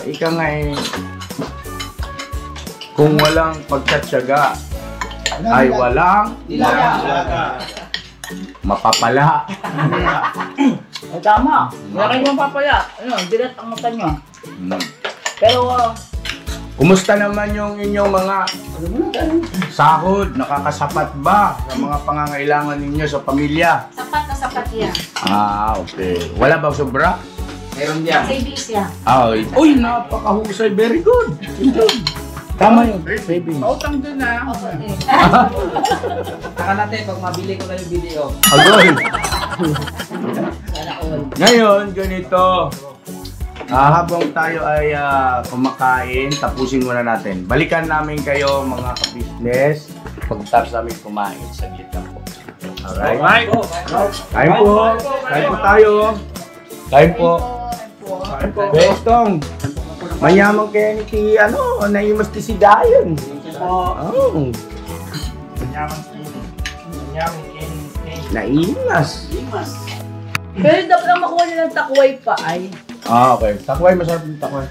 ika nga eh, kung walang pagtatsaga ay walang mapapala. Ay, tama. Wala kayong papaya. Ayun, direct ang mata nyo. Pero, Kumusta naman yung inyong mga sahod? Nakakasapat ba sa mga pangangailangan ninyo sa pamilya? Sapat na sapat yan. Okay. Wala bang sobra? Meron yan. Savings yan. Uy, napakahusay. Very good. Tama yun. Savings. pautang dun na. Saka natin, pag mabili ko na yung video. Agoy. Sana all. Ngayon, ganito. Habang tayo ay kumakain, tapusin muna natin. Balikan namin kayo mga ka-business pagkatapos namin kumain. Saglit lang po. Alright? Kain po. Kain po tayo. Kain po. Bestong. Mayaman kaya ni si, naimas si Dayan. Oh. Naimas. Pero dapat lang makuha nila ng takway pa ay. Okay. Takway, masarap yung takway.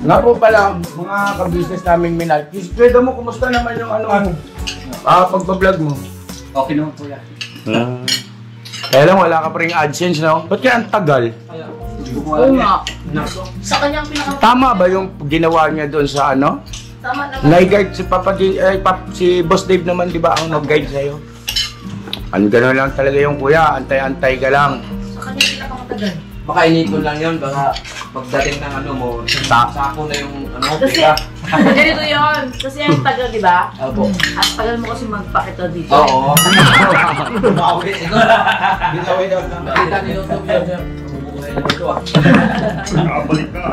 Nga po pala, mga ka-business naming minal. Pwede mo, kumusta naman yung pagbablog mo? Okay naman po yan. Kaya lang, wala ka pa rin AdSense, no? Ba't kaya ang tagal? Oo nga. Sa kanyang Tama ba yung ginawa niya doon sa Tama naman. Nai-guide si Boss Dave naman, di ba, ang nag-guide sa'yo? Gano'n lang talaga yung kuya, antay-antay ka lang. Sa kanyang pinakamatagal. Baka inipon lang yun, baka pagdating ng ano mo, sako na yung ano, Kasi, pila. ganito yun. Kasi ang tagal, di ba? Opo. At tagal mo kasi magpakita dito. Oo. Bawi. Binawi daw. Nakita ni YouTube yun. Mabubuhay na ito ah. Nakabalik ka.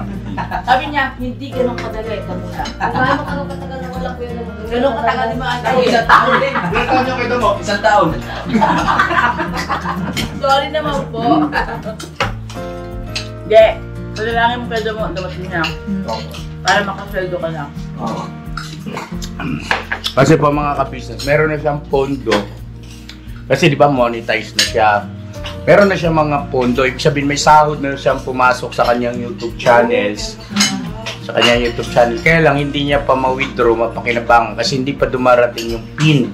Sabi niya, hindi ganun kadali. Kamula. Gaano ka katagal na wala ko yun? Ganun katagal di ba? Ay, isang taon din. Ilan taon yung kayo mo? Isang taon. Sorry naman po. Hindi. Palalangin mo pwede mo. Dapat niya. Para makasweldo ka na. Oo. Kasi po mga ka-business, meron na siyang pondo. Kasi di ba monetize na siya. Meron na siya mga pondo. Ibig sabihin may sahod na siyang pumasok sa kanyang YouTube channels. Sa kanyang YouTube channel. Kaya lang hindi niya pa ma-withdraw, mapakinabangan. Kasi hindi pa dumarating yung PIN.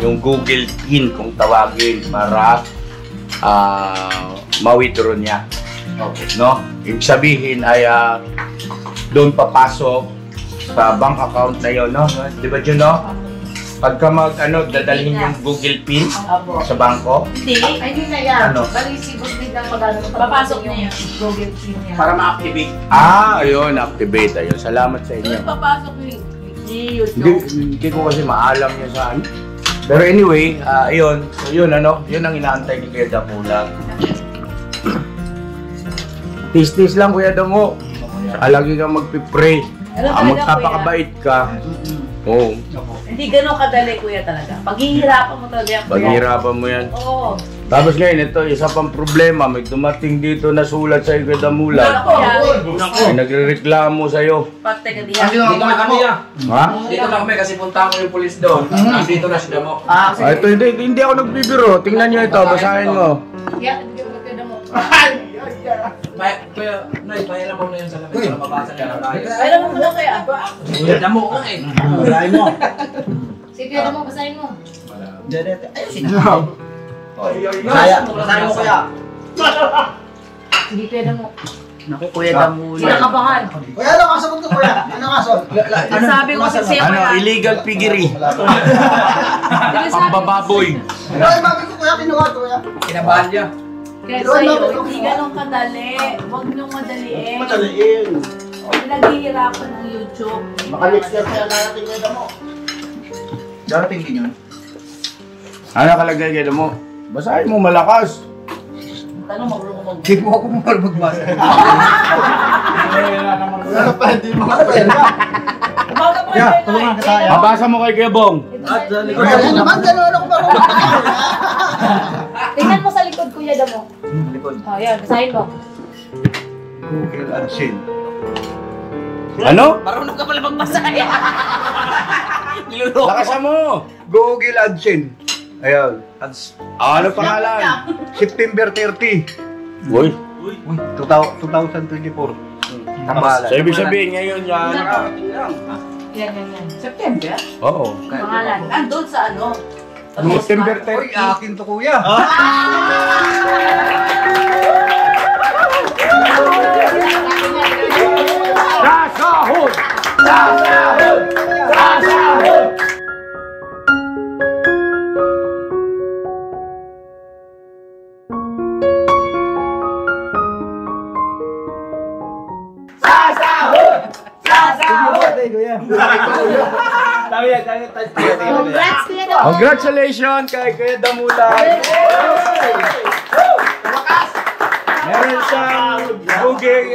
Yung Google PIN kung tawagin para ma-withdraw niya. Okay. No? Ibig sabihin ay doon papasok sa bank account na yon, no? Di ba yun, no? Pagka dadalhin yung Google PIN sa bangko, Hindi. Ay, hindi na yan. Ano? Bali, si Boss Big lang pag-ano. Papasok niya yan. Google Team niya. Para ma-activate. ayun, activate. Ayun, salamat sa inyo. Doon papasok ni Hindi, YouTube. hindi ko kasi maalam niya saan. Pero anyway, ayun. So yun, yun ang inaantay ni Kuya Damulag. Tis-tis lang, Kuya Damo. Saka lagi kang magpipray. Magpapakabait ka. Oo. Hindi ganun kadali, kuya, talaga. Paghihirapan mo talaga yan, kuya. Paghihirapan mo yan. Oo. Tapos ngayon, ito, isa pang problema. May dumating dito na sulat sa Kuya Damulag. May nagre-reklamo sa'yo. Pati ka diyan. Dito na kami ah. Ha? Dito na kami kasi punta ko yung pulis doon. Nandito na si Damo. Ito, hindi ako nagbibiro. Tingnan nyo ito, basahin mo. Yeah, hindi ko pwede mo. Kuya, Noy, pahiram mo na yun sa lamig para mabasa ka na tayo. Alam mo na kaya. Kuya Damo ko eh. Walain mo. Sige, pwede mo, basahin mo. Janet. Ayun. Masaya. Masaya mo kuya. Sige, pwede mo. Naku, kuya Damulag. Sinakabahan. Kuya, ano kasagot ko kuya? Ano kaso? Sabi ko kasi siya, kuya. Illegal piggery. Pambababoy. Ay, mami ko kuya, kinuha ko kuya. Kinabahan niya. Kaya sa'yo, hindi ganun kadali. Huwag niyong madaliin. Madaliin. Pinaghihirapan ng YouTube. Baka next year kaya darating na mo. Darating din yun. Ano kalagay kayo mo? Basahin mo malakas. Tanong marunong mag- Hindi mo ako magbasa. Wala pa, hindi mo makapera. Umaga pa Yeah, rin, tulungan Nay. kita, yeah. Mabasa mo kay Kuya Bong. At kuya naman, gano'n ako marunong. Tingnan mo sa likod, Kuya Damo. Likod. Oh, yan, basahin mo. Google AdSense. Ano? Marunong ka pala magbasa. Lakasan mo. Google AdSense. Ayan. Ano pangalan? September 30. Uy. 2024. Tambalan. So ibig sabihin ngayon yan. Yan. September? Oo. Pangalan. Nandun sa ano? September Uy, 30. akin to kuya. Sasahod! Sasahod! Sasahod! Congrats, Kuya Damo. Congratulations kay Kuya Damulag. Meron siyang Google.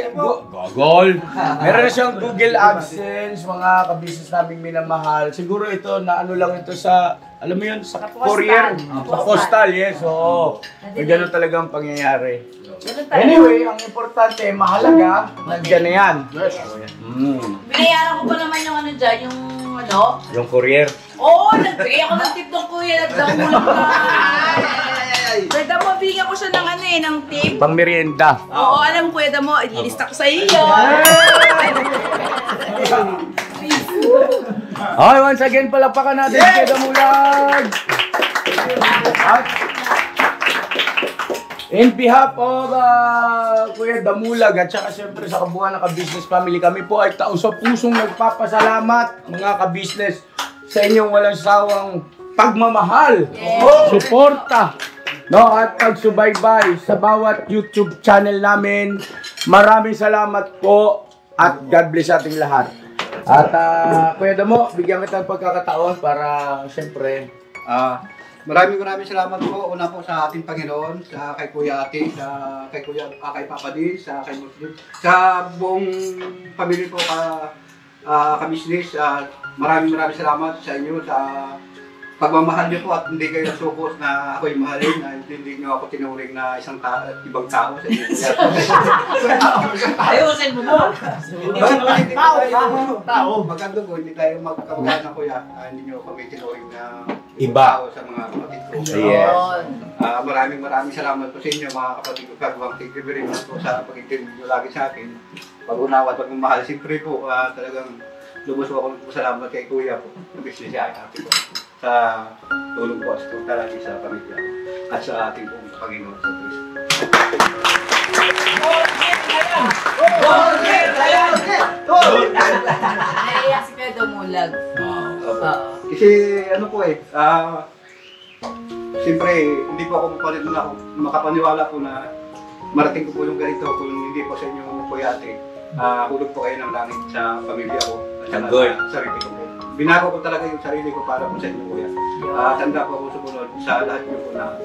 Meron siyang Google AdSense, mga kabisnes naming minamahal. Siguro ito na ano lang ito sa, alam mo yun, sa courier. Sa postal, yes. Oo. May ganun talagang pangyayari. Anyway, ang importante, mahalaga, nandiyan na yan. Binayaran ko pa naman yung ano dyan, yung ano? Yung courier. Oo, nagbigay ako ng tip ng kuya, nagdamulog ka. Kuya mo, bigyan ko siya ng ano eh, ng tip. Pang merienda. Oo, alam mo kuya mo, ililista ko sa iyo. Okay, once again, palapakan natin Kuya Damulag. In behalf of Kuya Damulag at saka siyempre sa kabuuan ng ka-business family, kami po ay taos-pusong nagpapasalamat mga ka-business sa inyong walang sawang pagmamahal, suporta No, at pagsubaybay sa bawat YouTube channel namin. Maraming salamat po at God bless ating lahat. At Kuya Damo, bigyan kita ng pagkakataon para siyempre Maraming salamat po. Una po sa ating Panginoon, sa kay Kuya Ate, kay kay Papa D, sa kay Muslim, sa buong pamilya po ka-business. Maraming salamat sa inyo sa pagmamahal niyo po at hindi kayo nasukos na ako'y mahalin, na hindi niyo ako tinuring na ibang tao sa inyo. Ayusin mo mo. Tao. Maganda po, hindi tayo magkamukha ng Kuya. Hindi niyo kami tinuring na iba tao sa mga kapatid ko. Yes. Maraming salamat po sa inyo mga kapatid ko. Kagawang thank you very much po sa pag-interview lagi sa akin. Pag-unawa at pagmamahal. Siyempre po, talagang lubos po ako salamat kay Kuya po. Nag-business siya ate po. Sa tulong po talaga sa pamilya at sa ating pong Panginoon sa Kristo. Naiiyak si Kuya Damulag. Kasi ano po siyempre hindi po ako makapaniwala po na marating ko po yung ganito kung hindi po sa inyo Kuya Ate. Hulog po kayo ng langit sa pamilya ko at sa sarili ko po. Binago ko talaga yung sarili ko para po sa inyo, Kuya. Tanda po ako sumunod sa lahat nyo po na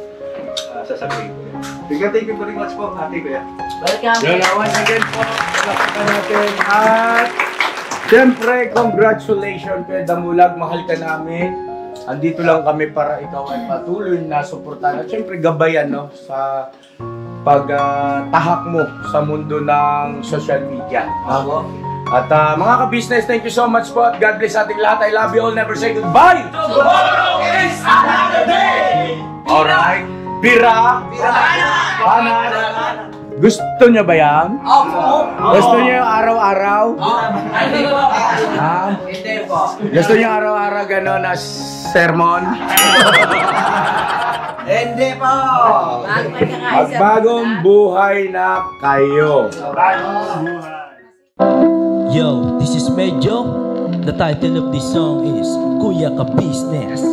sasabihin ko. Thank you very much po, Ate, Kuya. Welcome. Once again po, salamat natin. At siyempre, congratulations Kuya Damulag, mahal ka namin. Andito lang kami para ikaw ay patuloy na suportahan. At siyempre, gabayan sa pagtahak mo sa mundo ng social media. At mga ka-business, thank you so much po at God bless ating lahat. I love you all. Never say goodbye. Tomorrow is another day. Alright. Pira. Panas. Gusto nyo ba yan? Gusto nyo yung araw-araw? Hindi po. Hindi po. Gusto nyo araw-araw gano'n na sermon? Hindi po! Magbagong buhay na kayo. Yo, this is Medyo. The title of this song is Kuya Ka Business.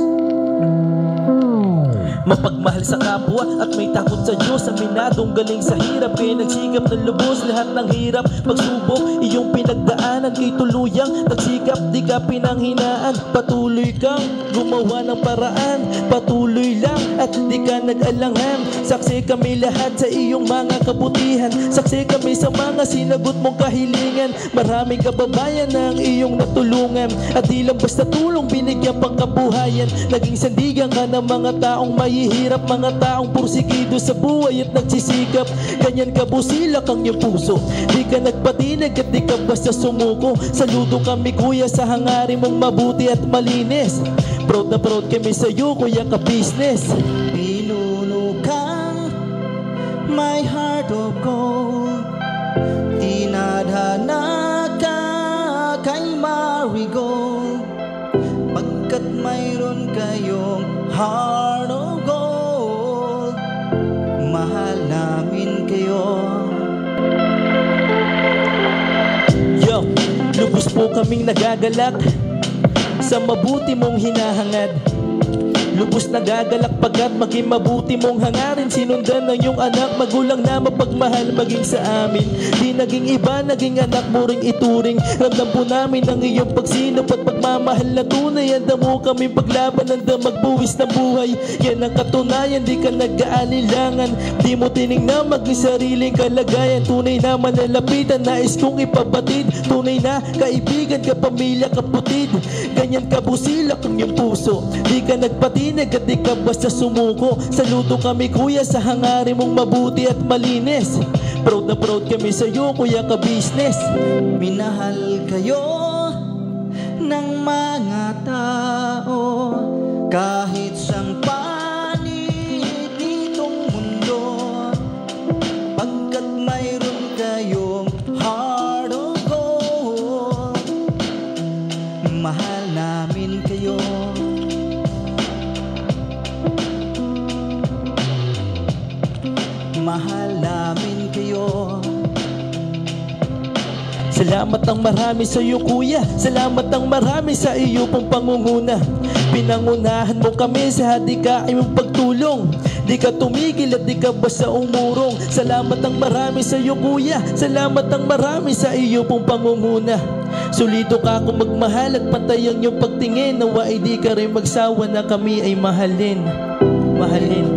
Mapagmahal sa kapwa at may takot sa Diyos. Aminadong galing sa hirap, kaya nagsikap ng lubos. Lahat ng hirap, pagsubok, iyong pinagdaanan. Kay tuluyang nagsikap, di ka pinanghinaan. Patuloy kang gumawa ng paraan. Patuloy lang at di ka nag-alangan. Saksi kami lahat sa iyong mga kabutihan. Saksi kami sa mga sinagot mong kahilingan. Maraming kababayan na ang iyong natulungan. At di lang basta tulong, binigyan pang kabuhayan. Naging sandigan ka ng mga taong mahihirap, mga taong pursigido sa buhay at nagsisikap. Ganyan ka busilak ang iyong puso. Di ka nagpatinag at di ka basta sumuko. Saludo kami Kuya sa hangarin mong mabuti at malinis. Proud na proud kami sa iyo Kuya Ka Business. Pinunukang my heart of gold, tinadhana ka kay marigold. Pagkat mayroon kayong heart of gold, mahal namin kayo. Yo, lubos po kaming nagagalak sa mabuti mong hinahangad. Lubos nagagalak pagkat maging mabuti mong hangarin. Sinundan ng iyong anak, magulang na mapagmahal maging sa amin. Di naging iba, naging anak mo ring ituring. Ramdam po namin ang iyong pagsinop at pagmamahal na tunay. Handa mo kami paglaban, handa magbuwis ng buhay. Yan ang katunayan, di ka nag-aalilangan. Di mo tinignan maging sariling kalagayan. Tunay na manalapitan, nais kong ipabatid. Tunay na kaibigan, kapamilya, kaputid. Ganyan kabusilak ang iyong puso. Di ka nagpatid at di ka basta sumuko. Saludo kami Kuya sa hangarin mong mabuti at malinis. Proud na proud kami sa iyo Kuya Ka Business. Minahal kayo ng mga tao kahit sang panig nitong mundo. Pagkat mayroon kayong heart of gold, mahal namin kayo. Mahal namin kayo. Salamat ng marami sa iyo Kuya. Salamat ng marami sa iyo pong pangunguna. Pinangunahan mo kami sa hadikain mong pagtulong. Di ka tumigil at di ka basta umurong. Salamat ang marami sa iyo kuya, salamat ang marami sa iyo pong pangunguna. Solido ka kung magmahal at pantay ang iyong pagtingin. Nawa ay di ka rin magsawa na kami ay mahalin. Mahalin.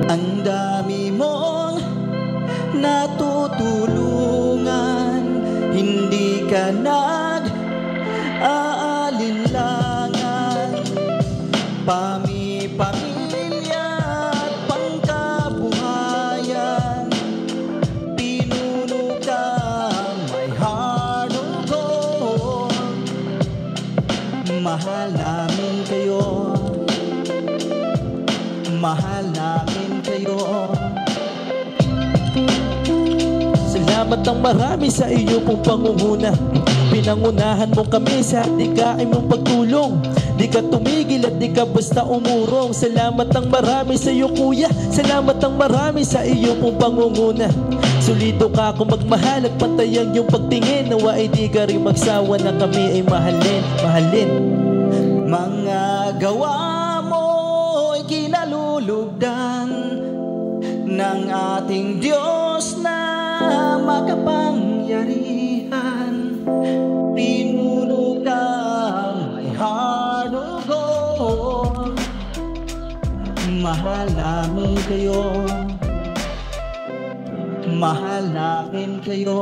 Ang dami mong natutulungan, hindi ka nag-aalinlangan. Pamilya at pangkabuhayan, pinuno kang may heart of gold. Mahal namin kayo, mahal namin kayo. Salamat ang marami sa iyo pong pangunguna. Pinangunahan mo kami sa dikain mong pagtulong. Di ka tumigil at di ka basta umurong. Salamat ang marami sa iyo kuya, salamat ang marami sa iyo pong pangunguna. Solido ka kung magmahal at pantay ang iyong pagtingin. Nawa ay di ka rin magsawa na kami ay mahalin. Mahalin. Mga gawa mo'y kinalulugdan ng ating Diyos na makapangyarihan. Pinuno kang may heart of gold. Mahal namin kayo, mahal namin kayo.